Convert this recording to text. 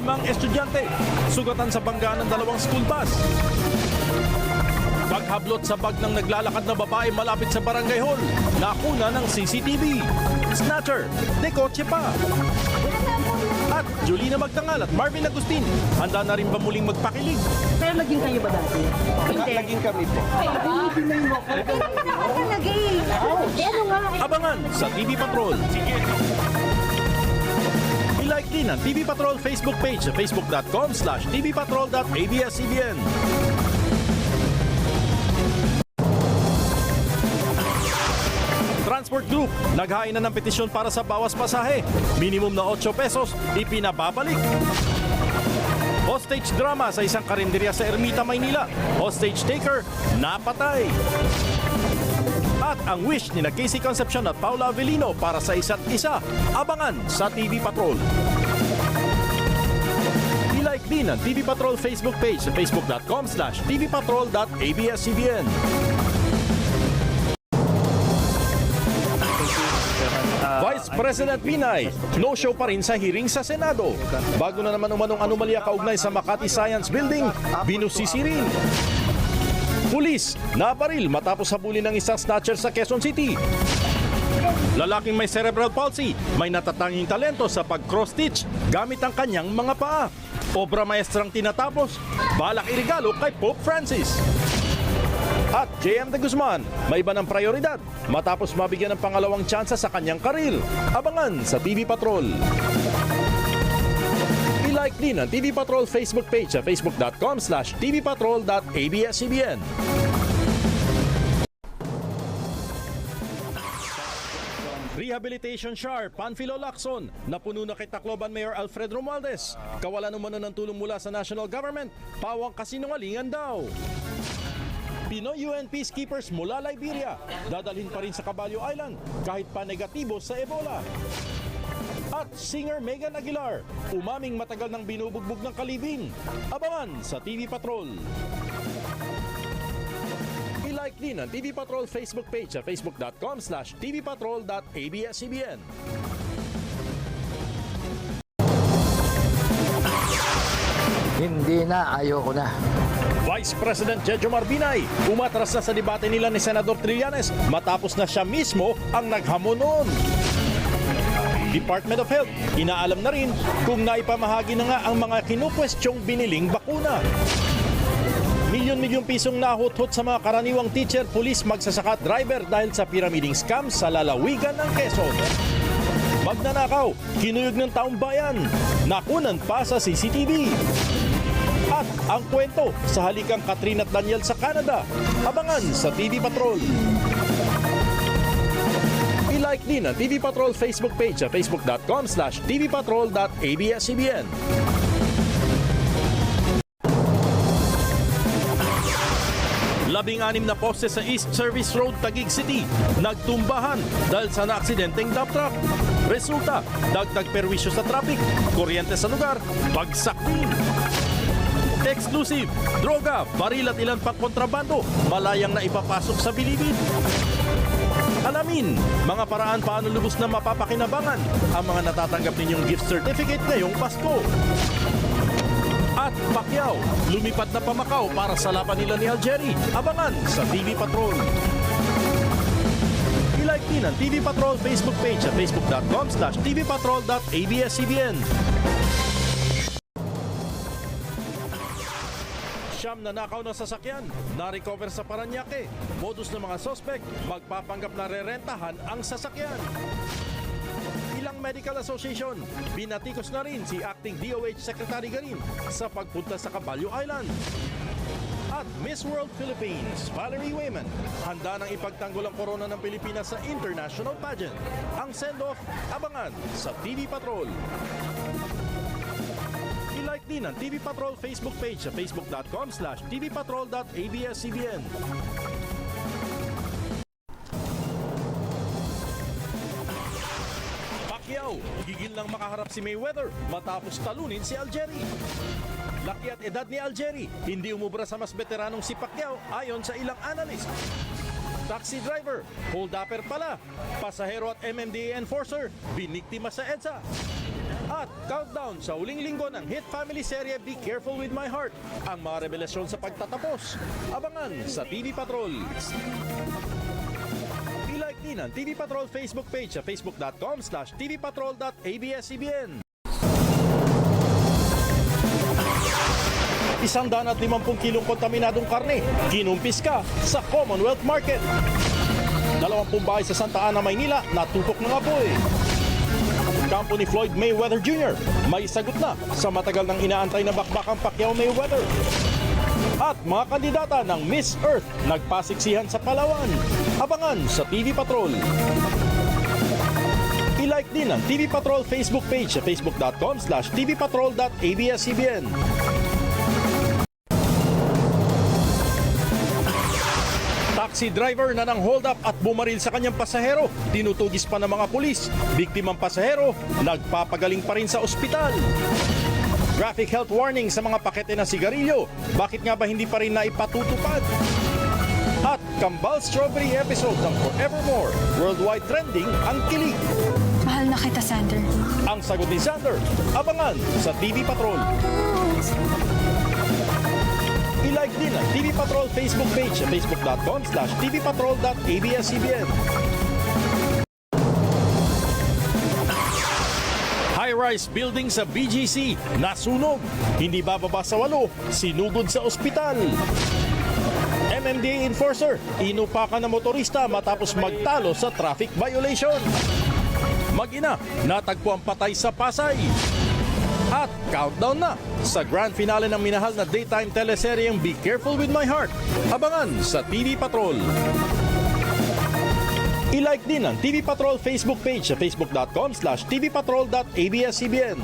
5 estudyante, sugatan sa banggaan ng 2 school bus. Paghablot sa bag ng naglalakad na babae malapit sa barangay hall, nakuna ng CCTV. Snatcher, de kotse pa. At Julina Magtangal at Marvin Agustin, handa na rin ba muling magpakilig? Pero naging kayo ba dati? Hindi. Naging kami po. Naging. Ano nga? Abangan sa TV Patrol. I-like din ang TV Patrol Facebook page sa facebook.com/tvpatrol.abs-CBN. Transport Group, naghain na ng petisyon para sa bawas pasahe. Minimum na 8 pesos, ipinababalik. Hostage drama sa isang karinderya sa Ermita, Maynila. Hostage taker, napatay. At ang wish ni Casey Concepcion at Paula Avellino para sa isa't isa. Abangan sa TV Patrol. I-like din ang TV Patrol Facebook page sa facebook.com/tvpatrol.abs-CBN. Vice President Binay, no-show pa rin sa hearing sa Senado. Bago na naman umanong anomalya kaugnay sa Makati Science Building, binusisi rin. Pulis, nabaril matapos habulin ng isang snatcher sa Quezon City. Lalaking may cerebral palsy, may natatanging talento sa pag-cross-stitch gamit ang kanyang mga paa. Obra maestrang tinatapos, balak irigalo kay Pope Francis. At JM de Guzman, may iba ng prioridad matapos mabigyan ng pangalawang tsansa sa kanyang karir. Abangan sa TV Patrol. I-like din ang TV Patrol Facebook page sa facebook.com/tvpatrol.abs-CBN. Rehabilitation Shar, Panfilo Lacson, napuno na kay Tacloban Mayor Alfred Romualdez. Kawalan umano ng tulong mula sa national government, pawang kasinungalingan daw. Pinoy UN peacekeepers mula Liberia, dadalhin pa rin sa Caballo Island kahit pa negatibo sa Ebola. At singer Megan Aguilar, umaming matagal nang binubugbog ng kalibing. Abangan sa TV Patrol. I-like din ang TV Patrol Facebook page sa facebook.com/tvpatrol.abs-CBN. Hindi na, ayoko na. Vice President Jejomar Binay, umatras na sa debate nila ni Senador Trillanes matapos na siya mismo ang naghamon noon. Department of Health, inaalam na rin kung naipamahagi na nga ang mga kinukwestyong biniling bakuna. Milyon-milyong pisong nahuthot sa mga karaniwang teacher, pulis, magsasaka, driver dahil sa pyramiding scam sa lalawigan ng Quezon. Magnanakaw, kinuyog ng taong bayan, nakunan pa sa CCTV. At ang kwento sa halikang Katrina at Daniel sa Canada. Abangan sa TV Patrol. I-like din ang TV Patrol Facebook page sa facebook.com/tvpatrol.abs-CBN. Labing-anim na poste sa East Service Road, Taguig City, nagtumbahan dahil sa naaksidenteng dump truck. Resulta, dagdag perwisyo sa traffic, kuryente sa lugar, bagsak din. Exclusive, droga, baril at ilan pang kontrabando, malayang na ipapasok sa bilibid. Alamin, mga paraan paano lubos na mapapakinabangan ang mga natatanggap ninyong gift certificate ngayong Pasko. At Pacquiao, lumipat na pa Macau para sa laban nila ni Algeria. Abangan sa TV Patrol. I-like din ang TV Patrol Facebook page sa facebook.com/tvpatrol.abs-CBN. Siyam na nakaw na sasakyan, na-recover sa Parañaque. Modus ng mga sospek, magpapanggap na rerentahan ang sasakyan. Ilang medical association, binatikos na rin si Acting DOH Secretary Garin sa pagpunta sa Caballo Island. At Miss World Philippines, Valerie Wayman, handa nang ipagtanggol ang korona ng Pilipinas sa international pageant. Ang send-off, abangan sa TV Patrol. I-like din ang TV Patrol Facebook page sa facebook.com/tvpatrol.abs-CBN. Pacquiao, gigil nang makaharap si Mayweather matapos talunin si Algeria. Laki at edad ni Algeria, hindi umubra sa mas veteranong si Pacquiao ayon sa ilang analyst. Taxi driver, hold-upper pala, pasahero at MMDA enforcer, biniktima sa EDSA. At countdown sa uling linggo ng hit family serye Be Careful With My Heart. Ang mga revelasyon sa pagtatapos. Abangan sa TV Patrol. I-like din ang TV Patrol Facebook page sa facebook.com/tvpatrol.abs-CBN. 150 kilong kontaminadong karne, kinumpis ka sa Commonwealth Market. 20 bahay sa Santa Ana, Maynila, natutok ng apoy. Kampo ni Floyd Mayweather Jr. may sagot na sa matagal nang inaantay na bakbakang Pacquiao Mayweather. At mga kandidata ng Miss Earth nagpasiksihan sa Palawan. Abangan sa TV Patrol. I-like din ang TV Patrol Facebook page sa facebook.com/tvpatrol.abs-CBN. Taxi driver na nang hold up at bumaril sa kanyang pasahero. Tinutugis pa ng mga pulis. Biktimang pasahero, nagpapagaling pa rin sa ospital. Graphic health warning sa mga pakete ng sigarilyo. Bakit nga ba hindi pa rin naipatutupad? At Kambal Strawberry episode ng Forevermore. Worldwide trending ang kilig. Mahal na kita, Sander. Ang sagot ni Sander, abangan sa TV Patrol. I-like din ang TV Patrol Facebook page sa facebook.com/tvpatrol.abs-CBN. High-rise building sa BGC, nasunog. Hindi bababa sa 8, sinugod sa ospital. MMDA enforcer, inupakan ng motorista matapos magtalo sa traffic violation. Mag-ina, natagpo ang patay sa Pasay. At countdown na sa grand finale ng minahal na daytime teleseryeng Be Careful With My Heart. Abangan sa TV Patrol. I-like din ang TV Patrol Facebook page sa facebook.com/tvpatrol.abs-CBN.